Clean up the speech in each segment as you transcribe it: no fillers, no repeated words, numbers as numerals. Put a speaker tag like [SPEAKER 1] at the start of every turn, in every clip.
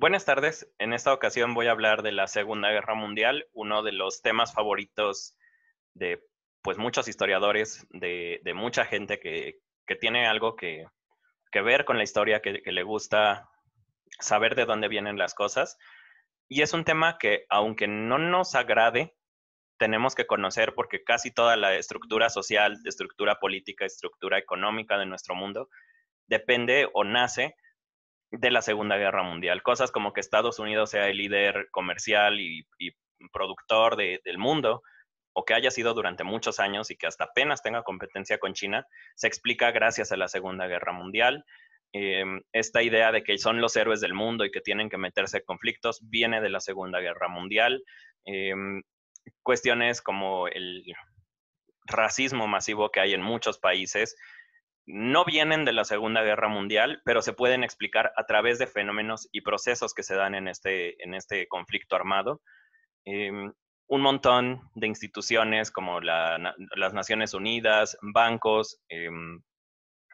[SPEAKER 1] Buenas tardes. En esta ocasión voy a hablar de la Segunda Guerra Mundial, uno de los temas favoritos de pues muchos historiadores, de mucha gente que tiene algo que ver con la historia, que le gusta saber de dónde vienen las cosas. Y es un tema que, aunque no nos agrade, tenemos que conocer porque casi toda la estructura social, estructura política, estructura económica de nuestro mundo depende o nace de la Segunda Guerra Mundial. Cosas como que Estados Unidos sea el líder comercial y productor del mundo, o que haya sido durante muchos años y que hasta apenas tenga competencia con China, se explica gracias a la Segunda Guerra Mundial. Esta idea de que son los héroes del mundo y que tienen que meterse en conflictos viene de la Segunda Guerra Mundial. Eh, Cuestiones como el racismo masivo que hay en muchos países no vienen de la Segunda Guerra Mundial, pero se pueden explicar a través de fenómenos y procesos que se dan en este conflicto armado. Eh, un montón de instituciones como las Naciones Unidas, bancos,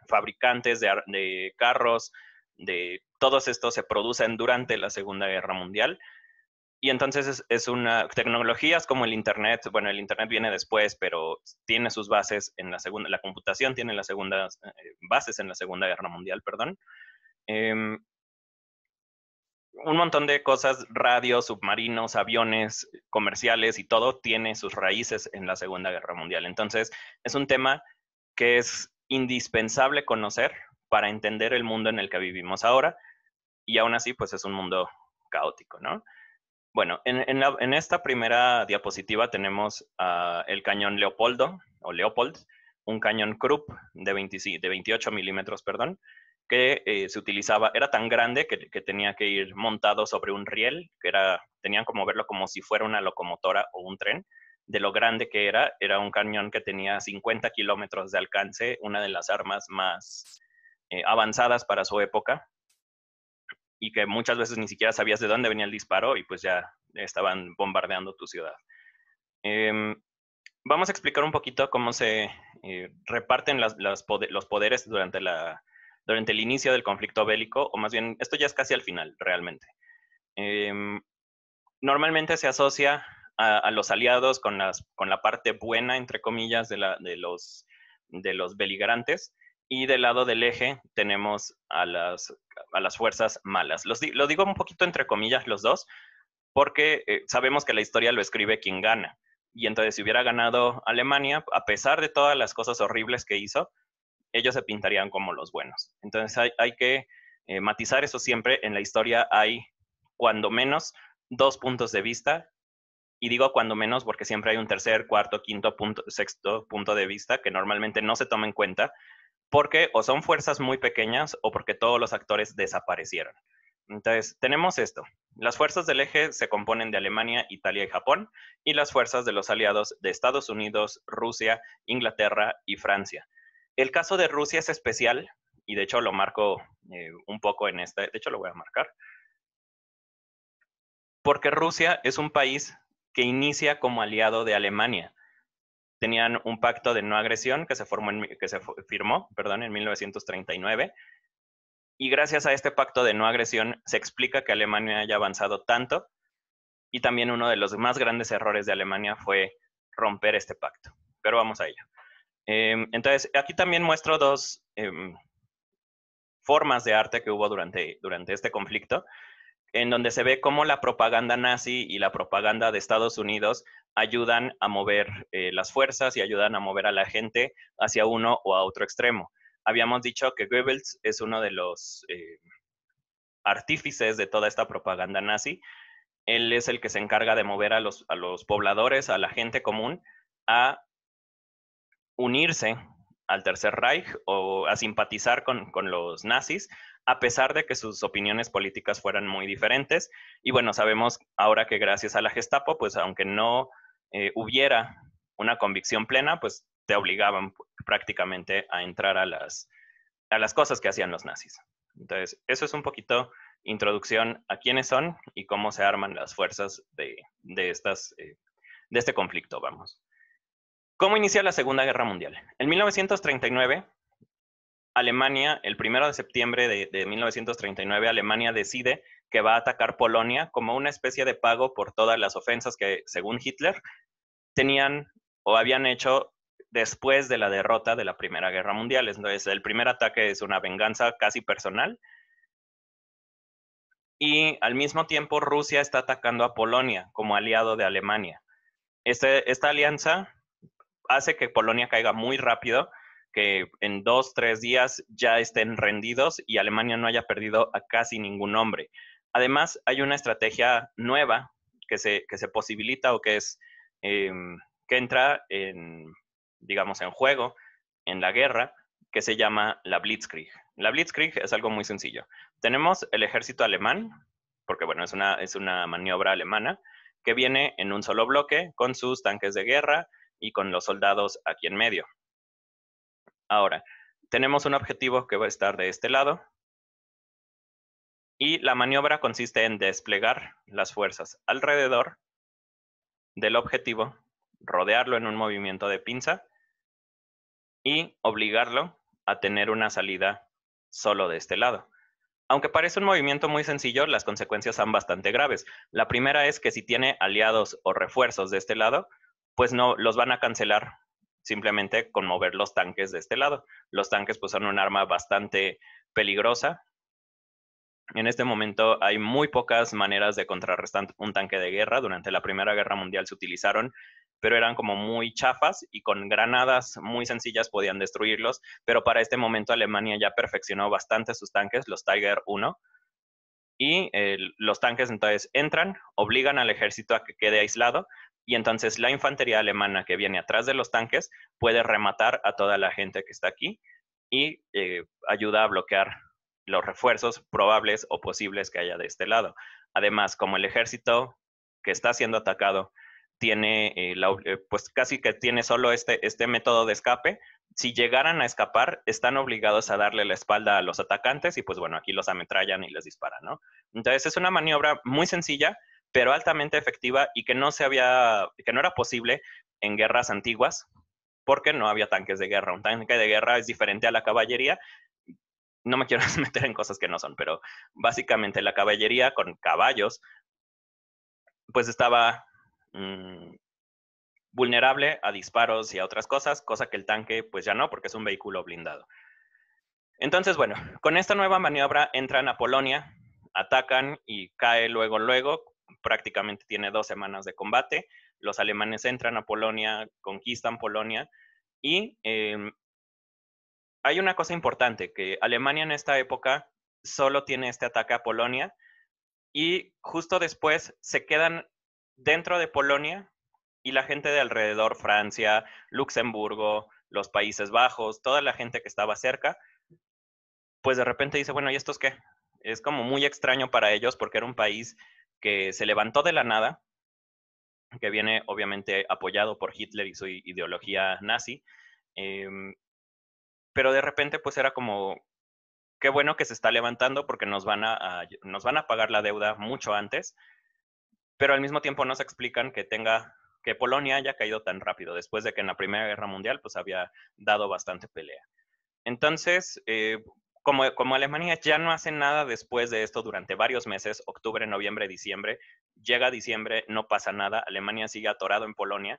[SPEAKER 1] fabricantes de carros, de todos estos se producen durante la Segunda Guerra Mundial. Y entonces es una tecnologías como el Internet, bueno, el Internet viene después, pero tiene sus bases en la segunda, la computación tiene las segundas bases en la Segunda Guerra Mundial, perdón. Eh, un montón de cosas, radios, submarinos, aviones, comerciales y todo tiene sus raíces en la Segunda Guerra Mundial. Entonces, es un tema que es indispensable conocer para entender el mundo en el que vivimos ahora y aún así, pues es un mundo caótico, ¿no? Bueno, en esta primera diapositiva tenemos el cañón Leopoldo, o Leopold, un cañón Krupp de 28 milímetros, perdón, que se utilizaba, era tan grande que tenía que ir montado sobre un riel, tenían como verlo como si fuera una locomotora o un tren, de lo grande que era un cañón que tenía 50 kilómetros de alcance, una de las armas más avanzadas para su época, y que muchas veces ni siquiera sabías de dónde venía el disparo y pues ya estaban bombardeando tu ciudad. Eh, Vamos a explicar un poquito cómo se reparten los poderes durante el inicio del conflicto bélico, o más bien, esto ya es casi al final, realmente. Eh, Normalmente se asocia a los aliados con la parte buena, entre comillas, de los beligerantes, y del lado del eje tenemos a las fuerzas malas. Lo digo un poquito entre comillas los dos, porque sabemos que la historia lo escribe quien gana. Y entonces, si hubiera ganado Alemania, a pesar de todas las cosas horribles que hizo, ellos se pintarían como los buenos. Entonces, hay que matizar eso siempre. En la historia hay, cuando menos, dos puntos de vista. Y digo cuando menos porque siempre hay un tercer, cuarto, quinto punto, sexto punto de vista que normalmente no se toma en cuenta porque o son fuerzas muy pequeñas o porque todos los actores desaparecieron. Entonces, tenemos esto. Las fuerzas del eje se componen de Alemania, Italia y Japón, y las fuerzas de los aliados de Estados Unidos, Rusia, Inglaterra y Francia. El caso de Rusia es especial, y de hecho lo marco un poco en esta, de hecho lo voy a marcar, porque Rusia es un país que inicia como aliado de Alemania. Tenían un pacto de no agresión que se firmó, perdón, en 1939, y gracias a este pacto de no agresión se explica que Alemania haya avanzado tanto, y también uno de los más grandes errores de Alemania fue romper este pacto. Pero vamos a ello. Entonces, aquí también muestro dos formas de arte que hubo durante este conflicto, en donde se ve cómo la propaganda nazi y la propaganda de Estados Unidos ayudan a mover las fuerzas y ayudan a mover a la gente hacia uno o a otro extremo. Habíamos dicho que Goebbels es uno de los artífices de toda esta propaganda nazi. Él es el que se encarga de mover a los pobladores, a la gente común, a unirse al Tercer Reich o a simpatizar con los nazis, a pesar de que sus opiniones políticas fueran muy diferentes. Y bueno, sabemos ahora que gracias a la Gestapo, pues aunque no hubiera una convicción plena, pues te obligaban prácticamente a entrar a las cosas que hacían los nazis. Entonces, eso es un poquito introducción a quiénes son y cómo se arman las fuerzas de este conflicto, vamos. ¿Cómo inicia la Segunda Guerra Mundial? En 1939, Alemania, el 1 de septiembre de 1939, Alemania decide que va a atacar Polonia como una especie de pago por todas las ofensas que, según Hitler, tenían o habían hecho después de la derrota de la Primera Guerra Mundial. Entonces, el primer ataque es una venganza casi personal. Y al mismo tiempo, Rusia está atacando a Polonia como aliado de Alemania. Esta alianza hace que Polonia caiga muy rápido, que en 2, 3 días ya estén rendidos y Alemania no haya perdido a casi ningún hombre. Además, hay una estrategia nueva que se posibilita o eh, que entra en, digamos, en juego en la guerra, que se llama la Blitzkrieg. La Blitzkrieg es algo muy sencillo. Tenemos el ejército alemán, porque bueno, es una maniobra alemana, que viene en un solo bloque con sus tanques de guerra y con los soldados aquí en medio. Ahora, tenemos un objetivo que va a estar de este lado y la maniobra consiste en desplegar las fuerzas alrededor del objetivo, rodearlo en un movimiento de pinza y obligarlo a tener una salida solo de este lado. Aunque parece un movimiento muy sencillo, las consecuencias son bastante graves. La primera es que si tiene aliados o refuerzos de este lado, pues no los van a cancelar simplemente con mover los tanques de este lado. Los tanques pues son un arma bastante peligrosa. En este momento hay muy pocas maneras de contrarrestar un tanque de guerra. Durante la Primera Guerra Mundial se utilizaron, pero eran como muy chafas y con granadas muy sencillas podían destruirlos. Pero para este momento Alemania ya perfeccionó bastante sus tanques, los Tiger 1, y los tanques entonces entran, obligan al ejército a que quede aislado y entonces la infantería alemana que viene atrás de los tanques puede rematar a toda la gente que está aquí y ayuda a bloquear los refuerzos probables o posibles que haya de este lado. Además, como el ejército que está siendo atacado tiene, pues casi que tiene solo este método de escape, si llegaran a escapar, están obligados a darle la espalda a los atacantes y pues bueno, aquí los ametrallan y les disparan, ¿no? Entonces es una maniobra muy sencilla, pero altamente efectiva y que no era posible en guerras antiguas porque no había tanques de guerra. Un tanque de guerra es diferente a la caballería. No me quiero meter en cosas que no son, pero básicamente la caballería con caballos pues estaba vulnerable a disparos y a otras cosas, cosa que el tanque pues ya no, porque es un vehículo blindado. Entonces, bueno, con esta nueva maniobra entran a Polonia, atacan y cae luego, prácticamente tiene 2 semanas de combate. Los alemanes entran a Polonia, conquistan Polonia y hay una cosa importante, que Alemania en esta época solo tiene este ataque a Polonia y justo después se quedan dentro de Polonia y la gente de alrededor, Francia, Luxemburgo, los Países Bajos, toda la gente que estaba cerca, pues de repente dice, bueno, ¿y estos qué? Es como muy extraño para ellos porque era un país que se levantó de la nada, que viene obviamente apoyado por Hitler y su ideología nazi, pero de repente pues era como, qué bueno que se está levantando porque nos van a pagar la deuda mucho antes, pero al mismo tiempo no se explican que Polonia haya caído tan rápido, después de que en la Primera Guerra Mundial pues había dado bastante pelea. Entonces, como Alemania ya no hace nada después de esto durante varios meses, octubre, noviembre, diciembre, llega diciembre, no pasa nada, Alemania sigue atorado en Polonia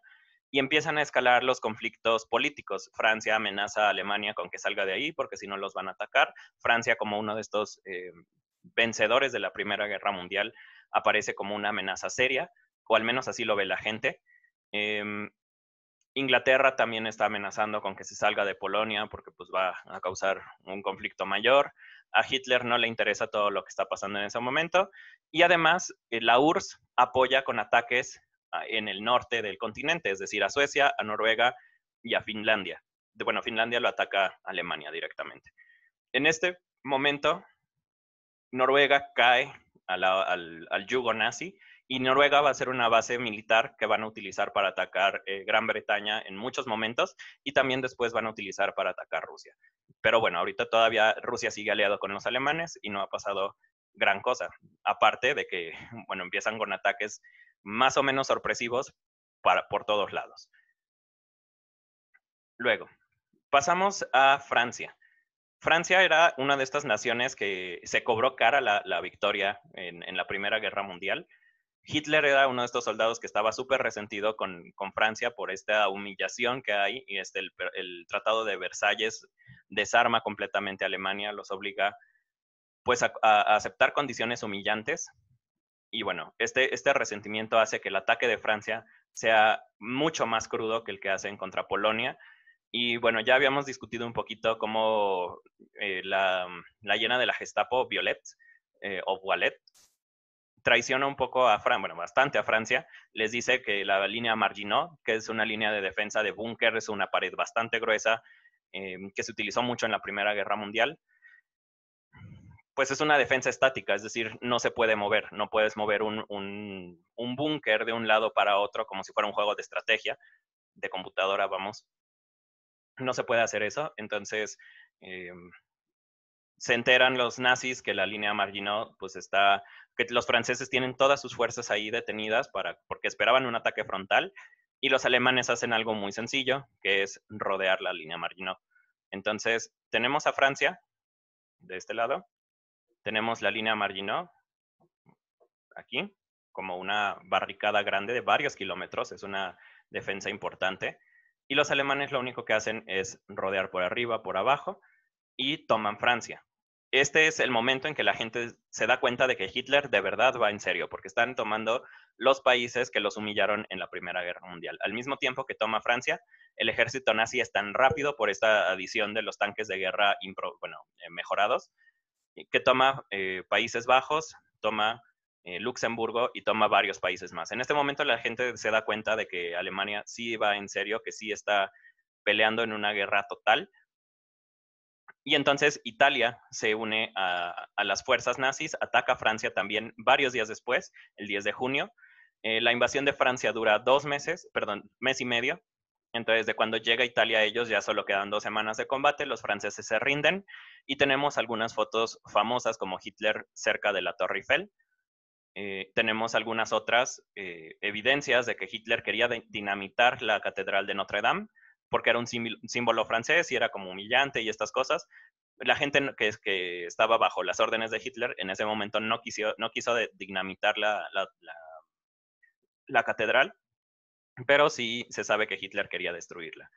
[SPEAKER 1] y empiezan a escalar los conflictos políticos. Francia amenaza a Alemania con que salga de ahí porque si no los van a atacar. Francia, como uno de estos vencedores de la Primera Guerra Mundial, aparece como una amenaza seria, o al menos así lo ve la gente. Inglaterra también está amenazando con que se salga de Polonia porque pues va a causar un conflicto mayor. A Hitler no le interesa todo lo que está pasando en ese momento. Y además, la URSS apoya con ataques en el norte del continente, es decir, a Suecia, a Noruega y a Finlandia. Bueno, Finlandia lo ataca Alemania directamente. En este momento, Noruega cae al yugo nazi y Noruega va a ser una base militar que van a utilizar para atacar Gran Bretaña en muchos momentos y también después van a utilizar para atacar Rusia. Pero bueno, ahorita todavía Rusia sigue aliado con los alemanes y no ha pasado gran cosa. Aparte de que, bueno, empiezan con ataques más o menos sorpresivos por todos lados. Luego, pasamos a Francia. Francia era una de estas naciones que se cobró cara la victoria en la Primera Guerra Mundial. Hitler era uno de estos soldados que estaba súper resentido con Francia por esta humillación que hay, y el Tratado de Versalles desarma completamente a Alemania, los obliga pues a aceptar condiciones humillantes. Y bueno, este resentimiento hace que el ataque de Francia sea mucho más crudo que el que hacen contra Polonia. Y bueno, ya habíamos discutido un poquito cómo la llena de la Gestapo, Violet, o Wallet, traiciona un poco a Francia, bueno, bastante a Francia. Les dice que la línea Maginot, que es una línea de defensa de búnker, es una pared bastante gruesa, que se utilizó mucho en la Primera Guerra Mundial, pues es una defensa estática, es decir, no se puede mover, no puedes mover un búnker de un lado para otro como si fuera un juego de estrategia, de computadora, vamos. No se puede hacer eso, entonces eh, se enteran los nazis que la línea Maginot, pues está, que los franceses tienen todas sus fuerzas ahí detenidas porque esperaban un ataque frontal, y los alemanes hacen algo muy sencillo, que es rodear la línea Maginot. Entonces, tenemos a Francia de este lado, tenemos la línea Maginot aquí, como una barricada grande de varios kilómetros, es una defensa importante, y los alemanes lo único que hacen es rodear por arriba, por abajo, y toman Francia. Este es el momento en que la gente se da cuenta de que Hitler de verdad va en serio, porque están tomando los países que los humillaron en la Primera Guerra Mundial. Al mismo tiempo que toma Francia, el ejército nazi es tan rápido por esta adición de los tanques de guerra mejorados, que toma Países Bajos, toma Luxemburgo y toma varios países más. En este momento la gente se da cuenta de que Alemania sí va en serio, que sí está peleando en una guerra total. Y entonces Italia se une a las fuerzas nazis, ataca a Francia también varios días después, el 10 de junio. La invasión de Francia dura 2 meses, perdón, mes y medio. Entonces, de cuando llega Italia a ellos, ya solo quedan 2 semanas de combate, los franceses se rinden, y tenemos algunas fotos famosas como Hitler cerca de la Torre Eiffel. Tenemos algunas otras evidencias de que Hitler quería dinamitar la Catedral de Notre Dame, porque era un símbolo francés y era como humillante y estas cosas. La gente que estaba bajo las órdenes de Hitler en ese momento no quiso dinamitar la catedral, pero sí se sabe que Hitler quería destruirla.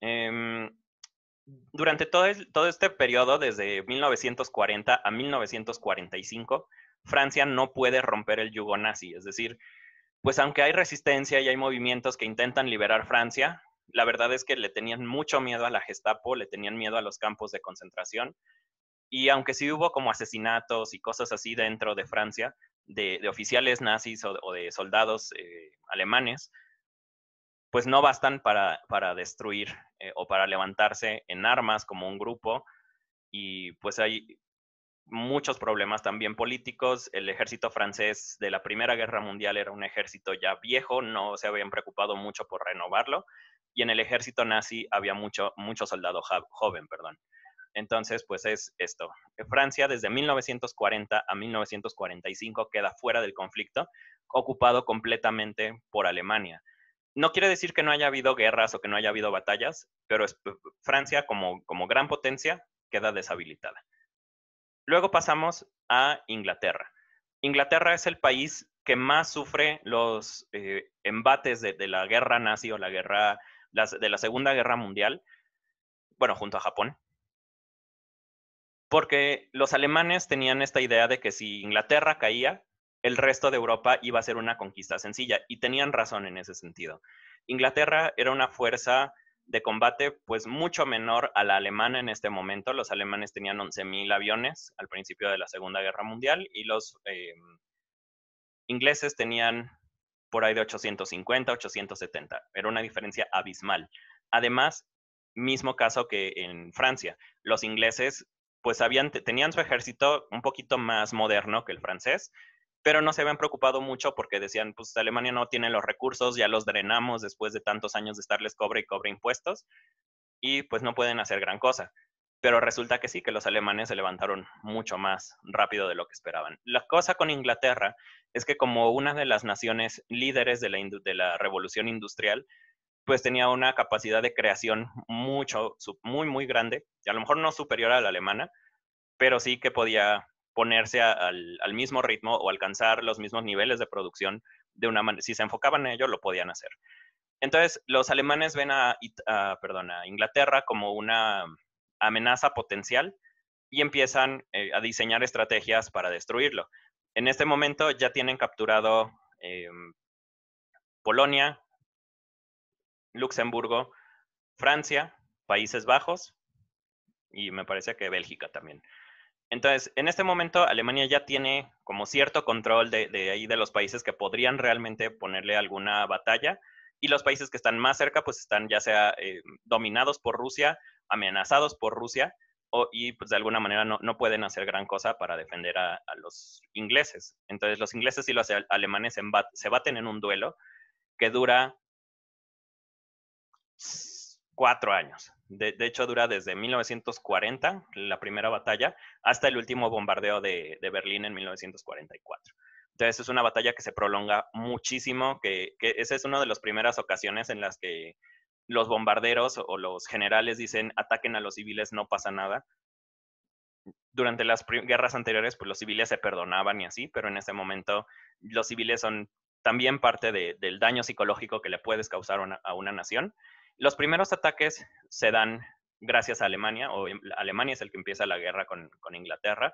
[SPEAKER 1] Eh, Durante todo este periodo, desde 1940 a 1945, Francia no puede romper el yugo nazi, es decir, pues aunque hay resistencia y hay movimientos que intentan liberar Francia, la verdad es que le tenían mucho miedo a la Gestapo, le tenían miedo a los campos de concentración, y aunque sí hubo como asesinatos y cosas así dentro de Francia, de oficiales nazis o de soldados alemanes, pues no bastan para destruir o para levantarse en armas como un grupo, y pues hay muchos problemas también políticos. El ejército francés de la Primera Guerra Mundial era un ejército ya viejo, no se habían preocupado mucho por renovarlo, y en el ejército nazi había mucho soldado joven, perdón. Entonces, pues es esto. Francia desde 1940 a 1945 queda fuera del conflicto, ocupado completamente por Alemania. No quiere decir que no haya habido guerras o que no haya habido batallas, pero Francia como gran potencia queda deshabilitada. Luego pasamos a Inglaterra. Inglaterra es el país que más sufre los embates de la guerra nazi o de la Segunda Guerra Mundial, bueno, junto a Japón, porque los alemanes tenían esta idea de que si Inglaterra caía, el resto de Europa iba a ser una conquista sencilla, y tenían razón en ese sentido. Inglaterra era una fuerza de combate pues mucho menor a la alemana en este momento. Los alemanes tenían 11.000 aviones al principio de la Segunda Guerra Mundial, y los ingleses tenían por ahí de 850, 870. Era una diferencia abismal. Además, mismo caso que en Francia, los ingleses pues tenían su ejército un poquito más moderno que el francés, pero no se habían preocupado mucho porque decían, pues Alemania no tiene los recursos, ya los drenamos después de tantos años de estarles cobre y cobre impuestos, y pues no pueden hacer gran cosa. Pero resulta que sí, que los alemanes se levantaron mucho más rápido de lo que esperaban. La cosa con Inglaterra es que como una de las naciones líderes de la revolución industrial, pues tenía una capacidad de creación muy grande, y a lo mejor no superior a la alemana, pero sí que podía ponerse al mismo ritmo o alcanzar los mismos niveles de producción de una manera. Si se enfocaban en ello, lo podían hacer. Entonces, los alemanes ven a Inglaterra como una amenaza potencial y empiezan a diseñar estrategias para destruirlo. En este momento ya tienen capturado Polonia, Luxemburgo, Francia, Países Bajos y me parece que Bélgica también. Entonces, en este momento Alemania ya tiene como cierto control de ahí de los países que podrían realmente ponerle alguna batalla y los países que están más cerca pues están ya sea dominados por Rusia, amenazados por Rusia y pues de alguna manera no pueden hacer gran cosa para defender a los ingleses. Entonces los ingleses y los alemanes se baten en un duelo que dura 4 años. De hecho, dura desde 1940, la primera batalla, hasta el último bombardeo de Berlín en 1944. Entonces, es una batalla que se prolonga muchísimo, que esa es una de las primeras ocasiones en las que los bombarderos o los generales dicen ataquen a los civiles, no pasa nada. Durante las guerras anteriores, pues los civiles se perdonaban y así, pero en ese momento los civiles son también parte del daño psicológico que le puedes causar a una nación. Los primeros ataques se dan gracias a Alemania, o Alemania es el que empieza la guerra con Inglaterra.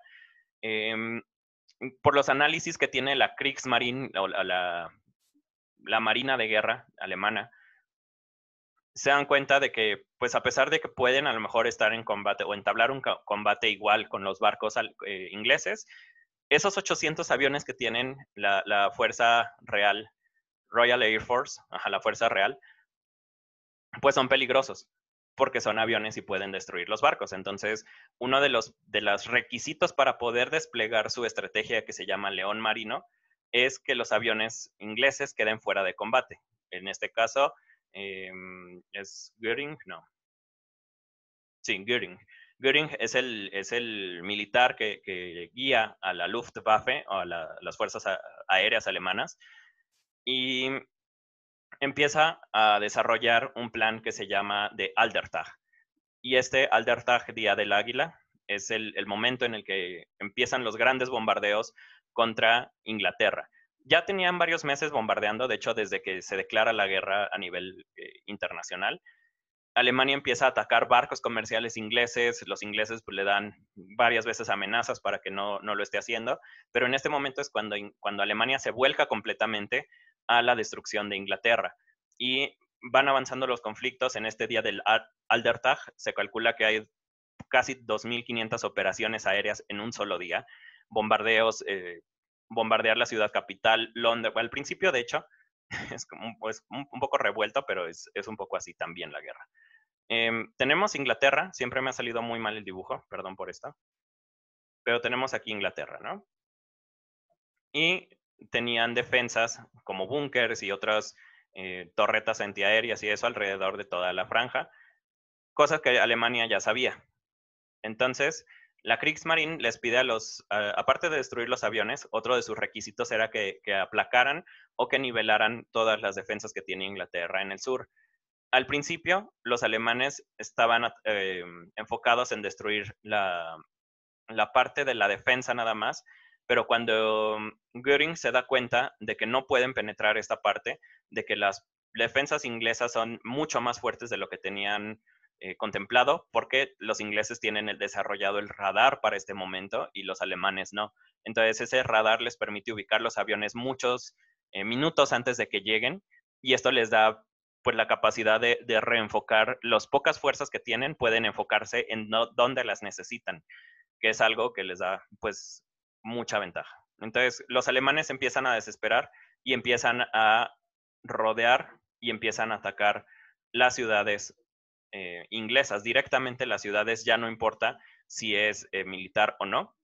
[SPEAKER 1] Por los análisis que tiene la Kriegsmarine, o la Marina de Guerra alemana, se dan cuenta de que, pues a pesar de que pueden a lo mejor estar en combate o entablar un combate igual con los barcos ingleses, esos 800 aviones que tienen la Fuerza Real, Royal Air Force, la Fuerza Real, pues son peligrosos porque son aviones y pueden destruir los barcos. Entonces, uno de los requisitos para poder desplegar su estrategia que se llama León Marino es que los aviones ingleses queden fuera de combate. En este caso, ¿es Göring? No. Sí, Göring. Göring es el militar que guía a la Luftwaffe o a las fuerzas aéreas alemanas y empieza a desarrollar un plan que se llama de Aldertag. Y este Aldertag, Día del Águila, es el momento en el que empiezan los grandes bombardeos contra Inglaterra. Ya tenían varios meses bombardeando, de hecho, desde que se declara la guerra a nivel internacional. Alemania empieza a atacar barcos comerciales ingleses, los ingleses pues, le dan varias veces amenazas para que no lo esté haciendo, pero en este momento es cuando Alemania se vuelca completamente a la destrucción de Inglaterra. Y van avanzando los conflictos. En este día del Aldertag se calcula que hay casi 2.500 operaciones aéreas en un solo día, bombardeos, bombardear la ciudad capital, Londres. Al principio, de hecho, es como, pues, un poco revuelto, pero es un poco así también la guerra. Tenemos Inglaterra, siempre me ha salido muy mal el dibujo, perdón por esto, pero tenemos aquí Inglaterra, ¿no? Y tenían defensas como búnkers y otras torretas antiaéreas y eso alrededor de toda la franja, cosas que Alemania ya sabía. Entonces, la Kriegsmarine les pide aparte de destruir los aviones, otro de sus requisitos era que aplacaran o que nivelaran todas las defensas que tiene Inglaterra en el sur. Al principio, los alemanes estaban enfocados en destruir la parte de la defensa nada más, pero cuando Göring se da cuenta de que no pueden penetrar esta parte, de que las defensas inglesas son mucho más fuertes de lo que tenían contemplado, porque los ingleses tienen desarrollado el radar para este momento y los alemanes no. Entonces ese radar les permite ubicar los aviones muchos minutos antes de que lleguen y esto les da pues la capacidad de reenfocar las pocas fuerzas que tienen, pueden enfocarse en donde las necesitan, que es algo que les da pues mucha ventaja. Entonces los alemanes empiezan a desesperar y empiezan a rodear y empiezan a atacar las ciudades inglesas. Directamente las ciudades ya no importa si es militar o no.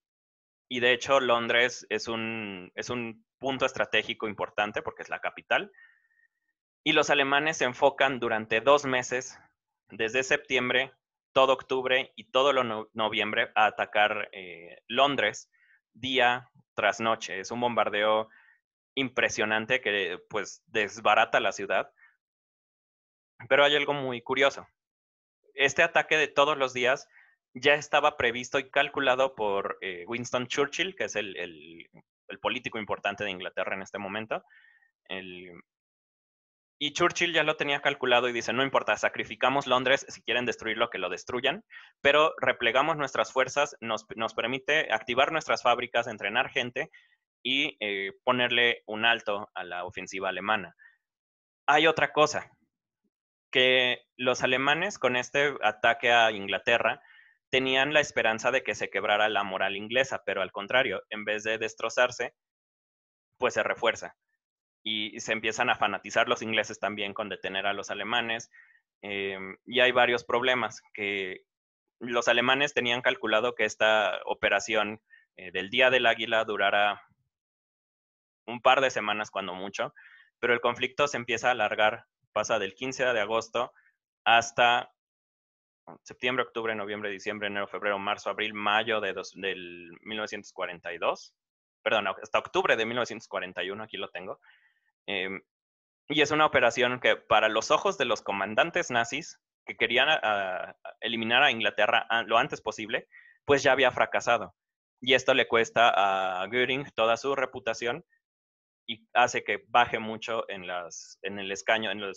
[SPEAKER 1] Y de hecho Londres es un punto estratégico importante porque es la capital. Y los alemanes se enfocan durante 2 meses, desde septiembre, todo octubre y todo noviembre, a atacar Londres día tras noche. Es un bombardeo impresionante que pues desbarata la ciudad. Pero hay algo muy curioso. Este ataque de todos los días ya estaba previsto y calculado por Winston Churchill, que es el político importante de Inglaterra en este momento. El, y Churchill ya lo tenía calculado y dice, no importa, sacrificamos Londres, si quieren destruirlo, que lo destruyan, pero replegamos nuestras fuerzas, nos permite activar nuestras fábricas, entrenar gente y ponerle un alto a la ofensiva alemana. Hay otra cosa, que los alemanes con este ataque a Inglaterra tenían la esperanza de que se quebrara la moral inglesa, pero al contrario, en vez de destrozarse, pues se refuerza. Y se empiezan a fanatizar los ingleses también con detener a los alemanes. Y hay varios problemas, que los alemanes tenían calculado que esta operación del Día del Águila durara un par de semanas cuando mucho, pero el conflicto se empieza a alargar, pasa del 15 de agosto hasta septiembre, octubre, noviembre, diciembre, enero, febrero, marzo, abril, mayo del 1942. Perdón, hasta octubre de 1941, aquí lo tengo. Y es una operación que para los ojos de los comandantes nazis que querían eliminar a Inglaterra lo antes posible, pues ya había fracasado. Y esto le cuesta a Göring toda su reputación y hace que baje mucho en los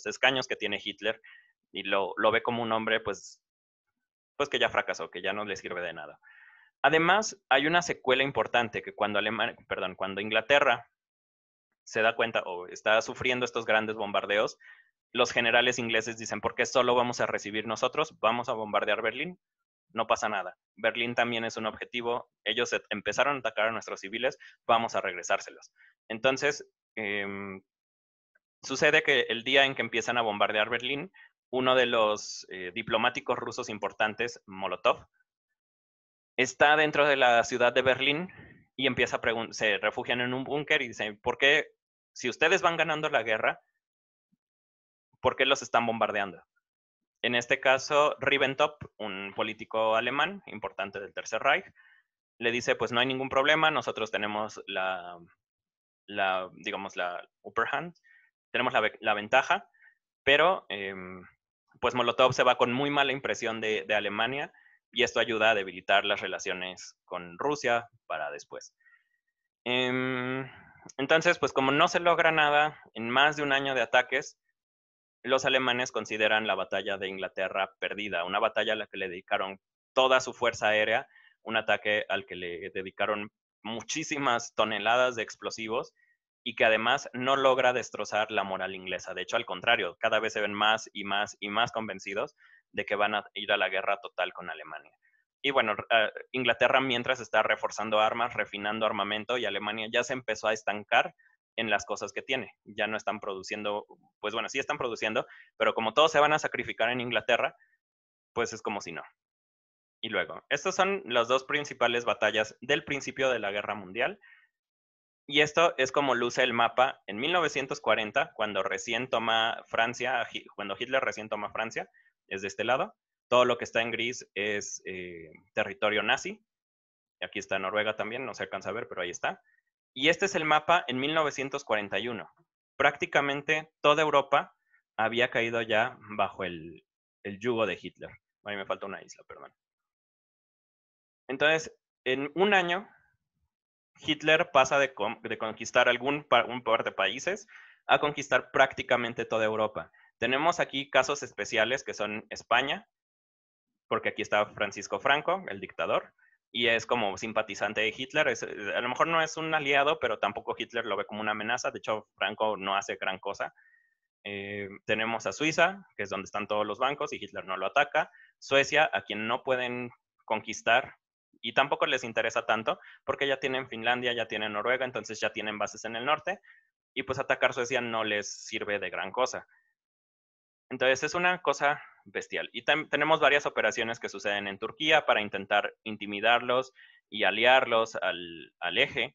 [SPEAKER 1] escaños que tiene Hitler y lo ve como un hombre pues que ya fracasó, que ya no le sirve de nada. Además, hay una secuela importante que cuando Inglaterra se da cuenta o está sufriendo estos grandes bombardeos, los generales ingleses dicen, ¿por qué solo vamos a recibir nosotros? Vamos a bombardear Berlín, no pasa nada. Berlín también es un objetivo, ellos empezaron a atacar a nuestros civiles, vamos a regresárselos. Entonces, sucede que el día en que empiezan a bombardear Berlín, uno de los diplomáticos rusos importantes, Molotov, está dentro de la ciudad de Berlín y se refugian en un búnker y dicen, ¿por qué, si ustedes van ganando la guerra, por qué los están bombardeando? En este caso, Ribbentrop, un político alemán importante del Tercer Reich, le dice, pues no hay ningún problema, nosotros tenemos digamos, la upper hand, tenemos la ventaja, pero pues Molotov se va con muy mala impresión de Alemania y esto ayuda a debilitar las relaciones con Rusia para después. Entonces, pues como no se logra nada en más de un año de ataques, los alemanes consideran la batalla de Inglaterra perdida, una batalla a la que le dedicaron toda su fuerza aérea, un ataque al que le dedicaron muchísimas toneladas de explosivos y que además no logra destrozar la moral inglesa. De hecho, al contrario, cada vez se ven más y más y más convencidos de que van a ir a la guerra total con Alemania. Y bueno, Inglaterra mientras está reforzando armas, refinando armamento y Alemania ya se empezó a estancar en las cosas que tiene. Ya no están produciendo, pues bueno, sí están produciendo, pero como todos se van a sacrificar en Inglaterra, pues es como si no. Y luego, estas son las dos principales batallas del principio de la Guerra Mundial. Y esto es como luce el mapa en 1940, cuando recién toma Francia, cuando Hitler recién toma Francia, es de este lado. Todo lo que está en gris es territorio nazi. Aquí está Noruega también, no se alcanza a ver, pero ahí está. Y este es el mapa en 1941. Prácticamente toda Europa había caído ya bajo el yugo de Hitler. A mí me falta una isla, perdón. Entonces, en un año, Hitler pasa de conquistar un par de países a conquistar prácticamente toda Europa. Tenemos aquí casos especiales que son España, porque aquí está Francisco Franco, el dictador, y es como simpatizante de Hitler. A lo mejor no es un aliado, pero tampoco Hitler lo ve como una amenaza. De hecho, Franco no hace gran cosa. Tenemos a Suiza, que es donde están todos los bancos, y Hitler no lo ataca. Suecia, a quien no pueden conquistar, y tampoco les interesa tanto, porque ya tienen Finlandia, ya tienen Noruega, entonces ya tienen bases en el norte, y pues atacar Suecia no les sirve de gran cosa. Entonces es una cosa bestial. Y tenemos varias operaciones que suceden en Turquía para intentar intimidarlos y aliarlos al eje.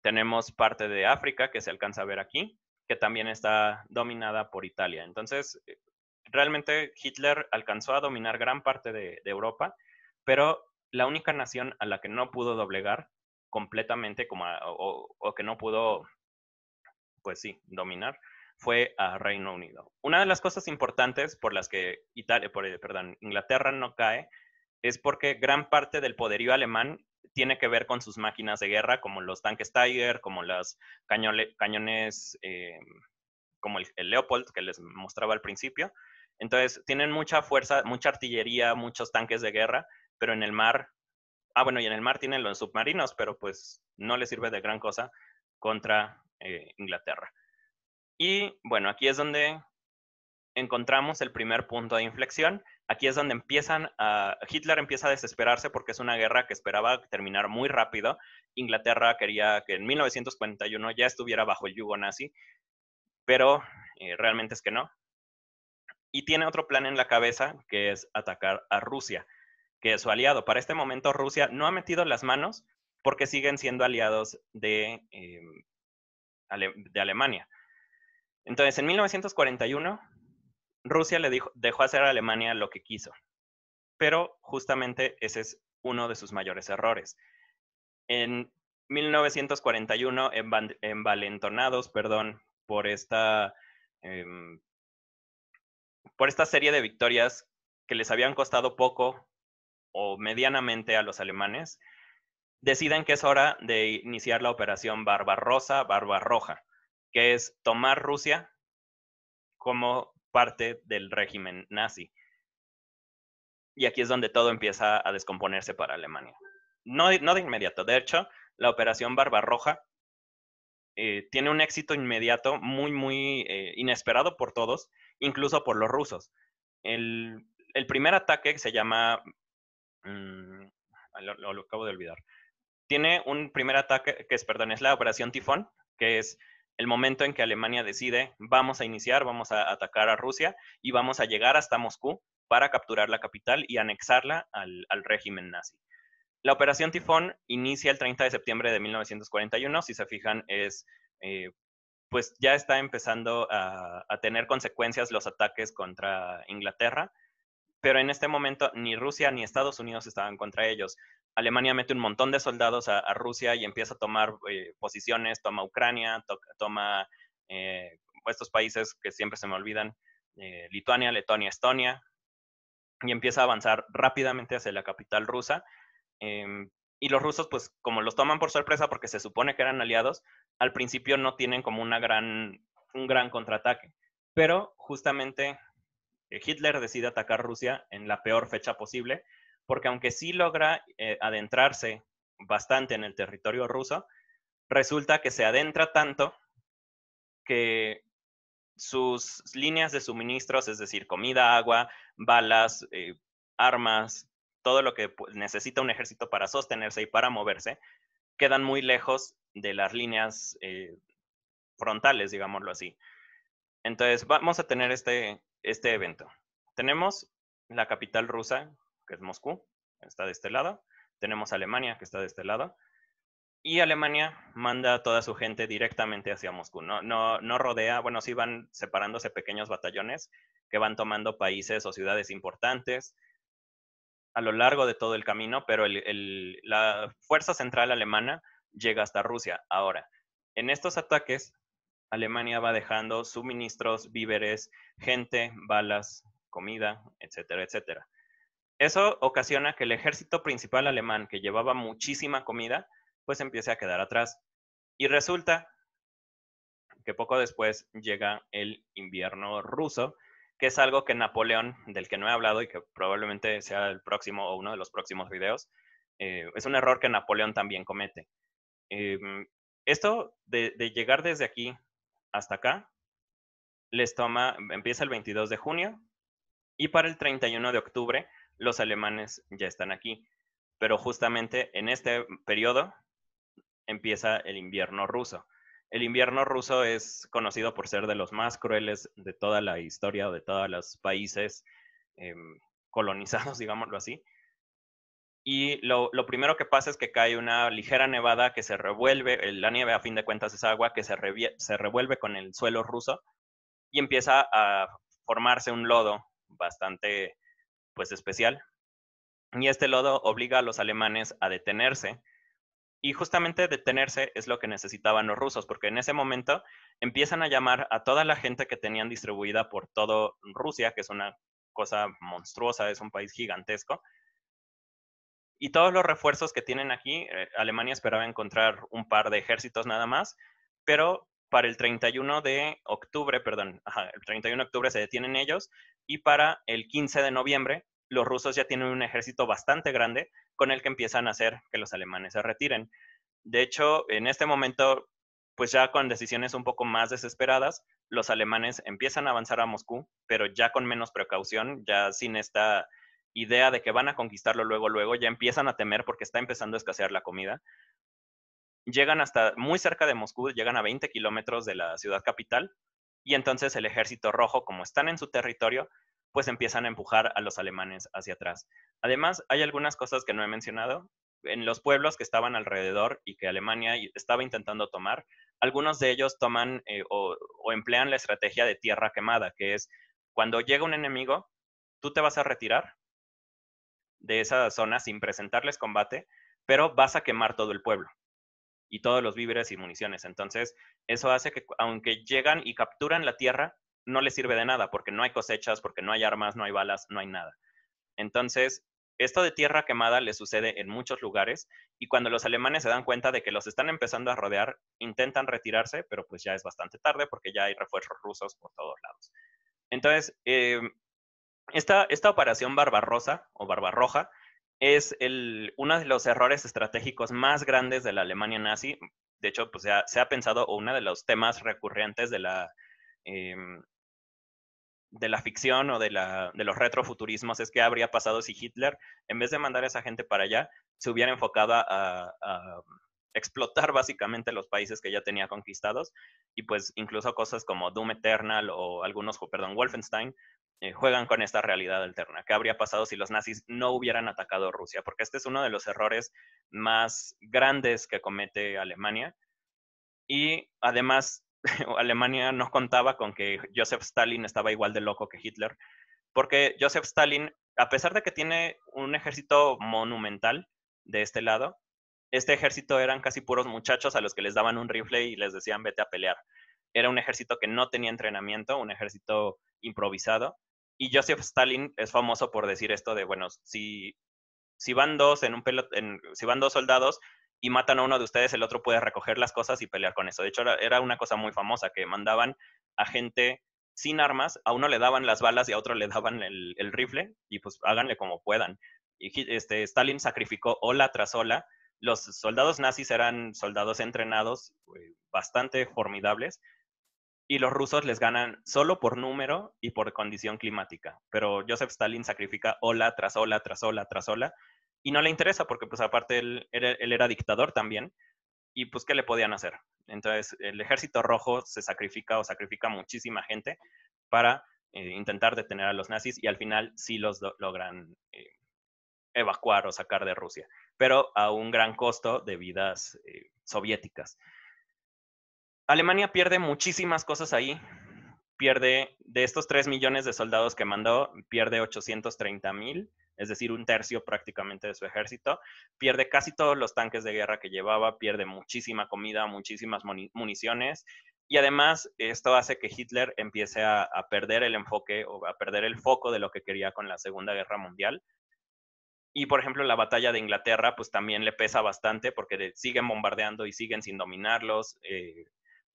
[SPEAKER 1] Tenemos parte de África que se alcanza a ver aquí, que también está dominada por Italia. Entonces, realmente Hitler alcanzó a dominar gran parte de Europa, pero la única nación a la que no pudo doblegar completamente o que no pudo, pues sí, dominar, fue a Reino Unido. Una de las cosas importantes por las que Inglaterra no cae es porque gran parte del poderío alemán tiene que ver con sus máquinas de guerra, como los tanques Tiger, como los cañones como el Leopold que les mostraba al principio. Entonces, tienen mucha fuerza, mucha artillería, muchos tanques de guerra, pero en el mar, y en el mar tienen los submarinos, pero pues no les sirve de gran cosa contra Inglaterra. Y bueno, aquí es donde encontramos el primer punto de inflexión. Aquí es donde Hitler empieza a desesperarse porque es una guerra que esperaba terminar muy rápido. Inglaterra quería que en 1941 ya estuviera bajo el yugo nazi, pero realmente es que no. Y tiene otro plan en la cabeza, que es atacar a Rusia, que es su aliado. Para este momento Rusia no ha metido las manos porque siguen siendo aliados de Alemania. Entonces, en 1941, Rusia dejó hacer a Alemania lo que quiso, pero justamente ese es uno de sus mayores errores. En 1941, envalentonados, por esta serie de victorias que les habían costado poco o medianamente a los alemanes, deciden que es hora de iniciar la operación Barbarroja, que es tomar Rusia como parte del régimen nazi. Y aquí es donde todo empieza a descomponerse para Alemania. No de inmediato, de hecho, la operación Barbarroja tiene un éxito inmediato muy inesperado por todos, incluso por los rusos. El primer ataque se llama, lo acabo de olvidar, tiene un primer ataque que es la operación Tifón, que es el momento en que Alemania decide, vamos a atacar a Rusia y vamos a llegar hasta Moscú para capturar la capital y anexarla al régimen nazi. La operación Tifón inicia el 30 de septiembre de 1941, si se fijan, pues ya está empezando a tener consecuencias los ataques contra Inglaterra, pero en este momento ni Rusia ni Estados Unidos estaban contra ellos. Alemania mete un montón de soldados a Rusia y empieza a tomar posiciones, toma Ucrania, toma estos países que siempre se me olvidan, Lituania, Letonia, Estonia, y empieza a avanzar rápidamente hacia la capital rusa. Y los rusos, pues como los toman por sorpresa porque se supone que eran aliados, al principio no tienen como un gran contraataque. Pero justamente Hitler decide atacar Rusia en la peor fecha posible, porque aunque sí logra adentrarse bastante en el territorio ruso, resulta que se adentra tanto que sus líneas de suministros, es decir, comida, agua, balas, armas, todo lo que necesita un ejército para sostenerse y para moverse, quedan muy lejos de las líneas frontales, digámoslo así. Entonces vamos a tener este evento. Tenemos la capital rusa, que es Moscú, está de este lado. Tenemos Alemania, que está de este lado. Y Alemania manda a toda su gente directamente hacia Moscú. No rodea, bueno, sí van separándose pequeños batallones que van tomando países o ciudades importantes a lo largo de todo el camino, pero la fuerza central alemana llega hasta Rusia. Ahora, en estos ataques, Alemania va dejando suministros, víveres, gente, balas, comida, etcétera, etcétera. Eso ocasiona que el ejército principal alemán, que llevaba muchísima comida, pues empiece a quedar atrás. Y resulta que poco después llega el invierno ruso, que es algo que Napoleón, del que no he hablado y que probablemente sea el próximo o uno de los próximos videos, es un error que Napoleón también comete. Esto de llegar desde aquí hasta acá, empieza el 22 de junio y para el 31 de octubre los alemanes ya están aquí. Pero justamente en este periodo empieza el invierno ruso. El invierno ruso es conocido por ser de los más crueles de toda la historia o de todos los países colonizados, digámoslo así. Y lo primero que pasa es que cae una ligera nevada que se revuelve, la nieve a fin de cuentas es agua que se revuelve con el suelo ruso y empieza a formarse un lodo bastante pues especial. Y este lodo obliga a los alemanes a detenerse Y justamente detenerse es lo que necesitaban los rusos, porque en ese momento empiezan a llamar a toda la gente que tenían distribuida por todo Rusia, que es una cosa monstruosa, es un país gigantesco. Y todos los refuerzos que tienen aquí, Alemania esperaba encontrar un par de ejércitos nada más, pero para el 31 de octubre, perdón, el 31 de octubre se detienen ellos y para el 15 de noviembre los rusos ya tienen un ejército bastante grande con el que empiezan a hacer que los alemanes se retiren. De hecho, en este momento, pues ya con decisiones un poco más desesperadas, los alemanes empiezan a avanzar a Moscú, pero ya con menos precaución, ya sin esta idea de que van a conquistarlo luego, luego, ya empiezan a temer porque está empezando a escasear la comida. Llegan hasta muy cerca de Moscú, llegan a 20 kilómetros de la ciudad capital, y entonces el ejército rojo, como están en su territorio, pues empiezan a empujar a los alemanes hacia atrás. Además, hay algunas cosas que no he mencionado. En los pueblos que estaban alrededor y que Alemania estaba intentando tomar, algunos de ellos toman o emplean la estrategia de tierra quemada, que es cuando llega un enemigo, tú te vas a retirar de esa zona sin presentarles combate, pero vas a quemar todo el pueblo y todos los víveres y municiones. Entonces, eso hace que aunque llegan y capturan la tierra, no les sirve de nada porque no hay cosechas, porque no hay armas, no hay balas, no hay nada. Entonces, esto de tierra quemada le sucede en muchos lugares y cuando los alemanes se dan cuenta de que los están empezando a rodear, intentan retirarse, pero pues ya es bastante tarde porque ya hay refuerzos rusos por todos lados. Entonces, esta operación Barbarosa o Barbarroja es uno de los errores estratégicos más grandes de la Alemania nazi. De hecho, pues se ha pensado, o uno de los temas recurrentes em, de la ficción o de los retrofuturismos es que habría pasado si Hitler, en vez de mandar a esa gente para allá, se hubiera enfocado a explotar básicamente los países que ya tenía conquistados y pues incluso cosas como Doom Eternal o algunos, perdón, Wolfenstein, juegan con esta realidad alterna. ¿Qué habría pasado si los nazis no hubieran atacado Rusia? Porque este es uno de los errores más grandes que comete Alemania y además Alemania no contaba con que Joseph Stalin estaba igual de loco que Hitler, porque Joseph Stalin, a pesar de que tiene un ejército monumental de este lado, este ejército eran casi puros muchachos a los que les daban un rifle y les decían vete a pelear. Era un ejército que no tenía entrenamiento, un ejército improvisado. Y Joseph Stalin es famoso por decir esto de, bueno, si van dos en un si van dos soldados y matan a uno de ustedes, el otro puede recoger las cosas y pelear con eso. De hecho, era una cosa muy famosa que mandaban a gente sin armas, a uno le daban las balas y a otro le daban el rifle y pues háganle como puedan. Y Stalin sacrificó ola tras ola. Los soldados nazis eran soldados entrenados, bastante formidables, y los rusos les ganan solo por número y por condición climática. Pero Joseph Stalin sacrifica ola tras ola, tras ola, tras ola, y no le interesa porque pues aparte él era dictador también, y pues ¿qué le podían hacer? Entonces el ejército rojo se sacrifica o sacrifica muchísima gente para intentar detener a los nazis y al final sí los logran evacuar o sacar de Rusia, pero a un gran costo de vidas soviéticas. Alemania pierde muchísimas cosas ahí. Pierde de estos 3 millones de soldados que mandó, pierde 830,000, es decir, un tercio prácticamente de su ejército. Pierde casi todos los tanques de guerra que llevaba, pierde muchísima comida, muchísimas municiones. Y además, esto hace que Hitler empiece a perder el enfoque o a perder el foco de lo que quería con la Segunda Guerra Mundial. Y por ejemplo, la batalla de Inglaterra, pues también le pesa bastante porque siguen bombardeando y siguen sin dominarlos.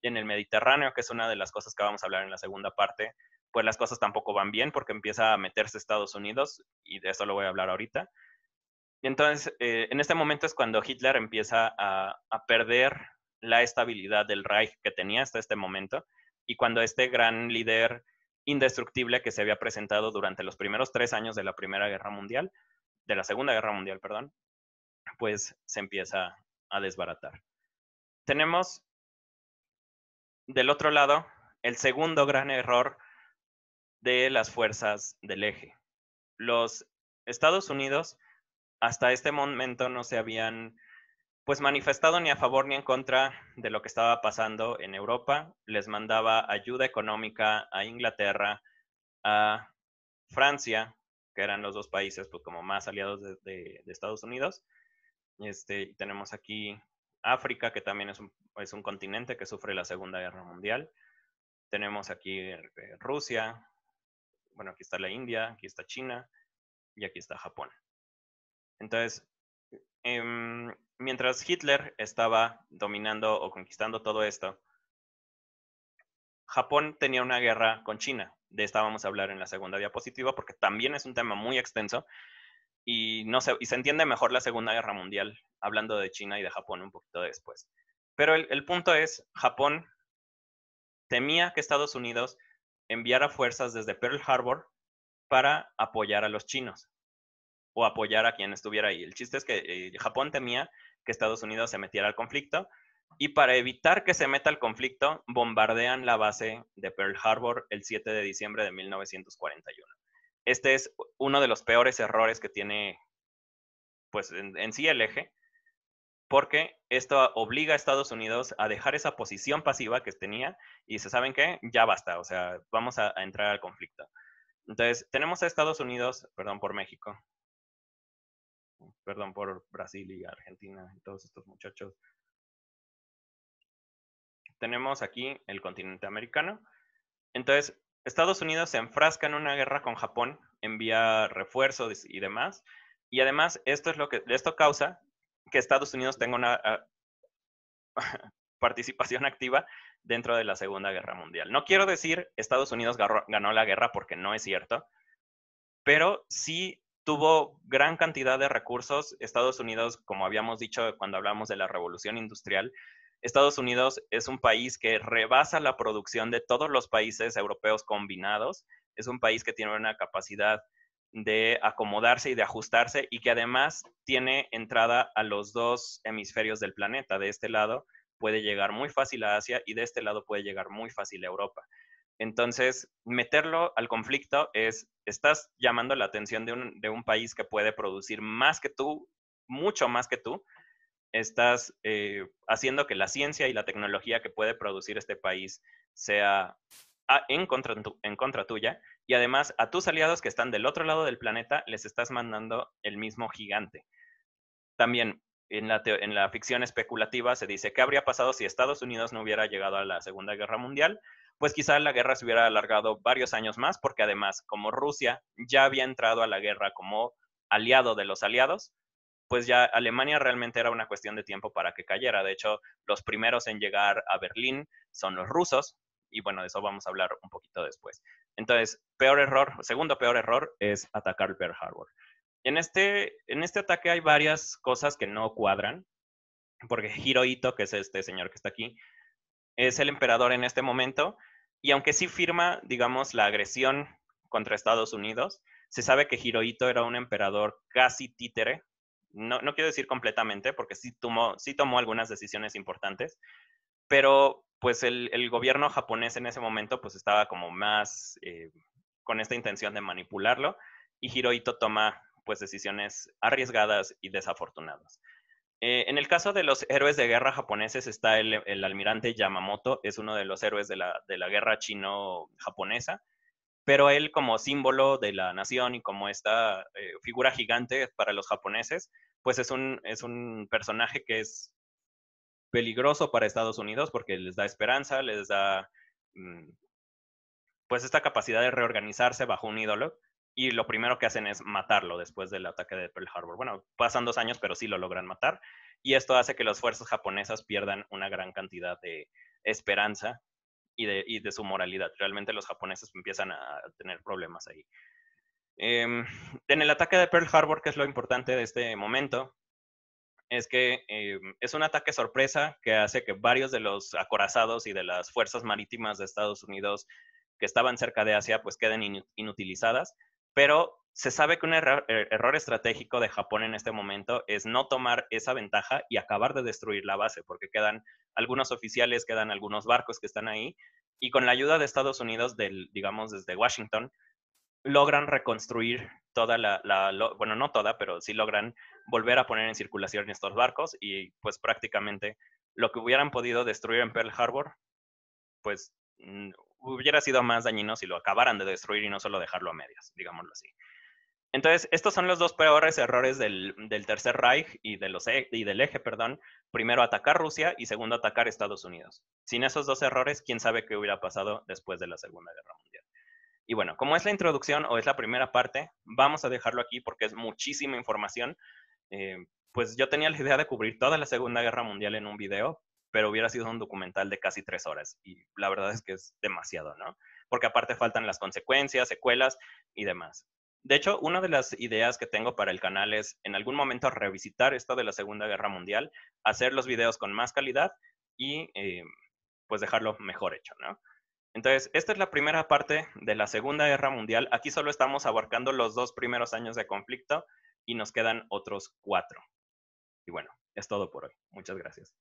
[SPEAKER 1] En el Mediterráneo, que es una de las cosas que vamos a hablar en la segunda parte, pues las cosas tampoco van bien porque empieza a meterse Estados Unidos y de eso lo voy a hablar ahorita. Y entonces, en este momento es cuando Hitler empieza a perder la estabilidad del Reich que tenía hasta este momento y cuando este gran líder indestructible que se había presentado durante los primeros 3 años de la Primera Guerra Mundial, de la Segunda Guerra Mundial, perdón, pues se empieza a desbaratar. Tenemos del otro lado el segundo gran error de las fuerzas del eje. Los Estados Unidos hasta este momento no se habían pues manifestado ni a favor ni en contra de lo que estaba pasando en Europa. Les mandaba ayuda económica a Inglaterra, a Francia, que eran los dos países pues como más aliados de Estados Unidos. Tenemos aquí África, que también es un continente que sufre la Segunda Guerra Mundial. Tenemos aquí Rusia, bueno, aquí está la India, aquí está China y aquí está Japón. Entonces, mientras Hitler estaba dominando o conquistando todo esto, Japón tenía una guerra con China. De esta vamos a hablar en la segunda diapositiva porque también es un tema muy extenso y, no se, y se entiende mejor la Segunda Guerra Mundial hablando de China y de Japón un poquito después. Pero el punto es, Japón temía que Estados Unidos enviara fuerzas desde Pearl Harbor para apoyar a los chinos o apoyar a quien estuviera ahí. El chiste es que Japón temía que Estados Unidos se metiera al conflicto y para evitar que se meta al conflicto, bombardean la base de Pearl Harbor el 7 de diciembre de 1941. Este es uno de los peores errores que tiene pues en sí el eje, porque esto obliga a Estados Unidos a dejar esa posición pasiva que tenía y se saben que ya basta, o sea, vamos a entrar al conflicto. Entonces, tenemos a Estados Unidos, perdón por México, perdón por Brasil y Argentina y todos estos muchachos. Tenemos aquí el continente americano. Entonces, Estados Unidos se enfrasca en una guerra con Japón, envía refuerzos y demás. Y además, esto causa que Estados Unidos tenga una participación activa dentro de la Segunda Guerra Mundial. No quiero decir Estados Unidos ganó la guerra porque no es cierto, pero sí tuvo gran cantidad de recursos. Estados Unidos, como habíamos dicho cuando hablamos de la revolución industrial, Estados Unidos es un país que rebasa la producción de todos los países europeos combinados. Es un país que tiene una capacidad de acomodarse y de ajustarse y que además tiene entrada a los dos hemisferios del planeta. De este lado puede llegar muy fácil a Asia y de este lado puede llegar muy fácil a Europa. Entonces, meterlo al conflicto estás llamando la atención de un país que puede producir más que tú, mucho más que tú, estás haciendo que la ciencia y la tecnología que puede producir este país sea en contra tuya y además a tus aliados que están del otro lado del planeta les estás mandando el mismo gigante. También en la ficción especulativa se dice qué habría pasado si Estados Unidos no hubiera llegado a la Segunda Guerra Mundial. Pues quizá la guerra se hubiera alargado varios años más, porque además, como Rusia ya había entrado a la guerra como aliado de los aliados, pues ya Alemania realmente era una cuestión de tiempo para que cayera. De hecho, los primeros en llegar a Berlín son los rusos, y bueno, de eso vamos a hablar un poquito después. Entonces, segundo peor error es atacar Pearl Harbor. En este ataque hay varias cosas que no cuadran, porque Hirohito, que es este señor que está aquí, es el emperador en este momento, y aunque sí firma, digamos, la agresión contra Estados Unidos, se sabe que Hirohito era un emperador casi títere, no quiero decir completamente, porque sí tomó algunas decisiones importantes, pero pues el gobierno japonés en ese momento pues estaba como más con esta intención de manipularlo, y Hirohito toma pues decisiones arriesgadas y desafortunadas. En el caso de los héroes de guerra japoneses está el almirante Yamamoto, es uno de los héroes de la guerra chino-japonesa, pero él como símbolo de la nación y como esta figura gigante para los japoneses, pues es un personaje que es peligroso para Estados Unidos porque les da esperanza, les da pues esta capacidad de reorganizarse bajo un ídolo, y lo primero que hacen es matarlo después del ataque de Pearl Harbor. Bueno, pasan 2 años, pero sí lo logran matar, y esto hace que las fuerzas japonesas pierdan una gran cantidad de esperanza y de su moralidad. Realmente los japoneses empiezan a tener problemas ahí. En el ataque de Pearl Harbor, que es lo importante de este momento, es que es un ataque sorpresa que hace que varios de los acorazados y de las fuerzas marítimas de Estados Unidos que estaban cerca de Asia pues queden inutilizadas, pero se sabe que un error estratégico de Japón en este momento es no tomar esa ventaja y acabar de destruir la base, porque quedan algunos oficiales, quedan algunos barcos que están ahí, y con la ayuda de Estados Unidos, digamos desde Washington, logran reconstruir bueno, no toda, pero sí logran volver a poner en circulación estos barcos, y pues prácticamente lo que hubieran podido destruir en Pearl Harbor, pues hubiera sido más dañino si lo acabaran de destruir y no solo dejarlo a medias, digámoslo así. Entonces, estos son los dos peores errores del Tercer Reich y, y del eje, perdón. Primero, atacar Rusia y segundo, atacar Estados Unidos. Sin esos dos errores, quién sabe qué hubiera pasado después de la Segunda Guerra Mundial. Y bueno, como es la introducción o es la primera parte, vamos a dejarlo aquí porque es muchísima información. Eh, pues yo tenía la idea de cubrir toda la Segunda Guerra Mundial en un video, pero hubiera sido un documental de casi 3 horas. Y la verdad es que es demasiado, ¿no? Porque aparte faltan las consecuencias, secuelas y demás. De hecho, una de las ideas que tengo para el canal es en algún momento revisitar esto de la Segunda Guerra Mundial, hacer los videos con más calidad y pues dejarlo mejor hecho, ¿no? Entonces, esta es la primera parte de la Segunda Guerra Mundial. Aquí solo estamos abarcando los 2 primeros años de conflicto y nos quedan otros 4. Y bueno, es todo por hoy. Muchas gracias.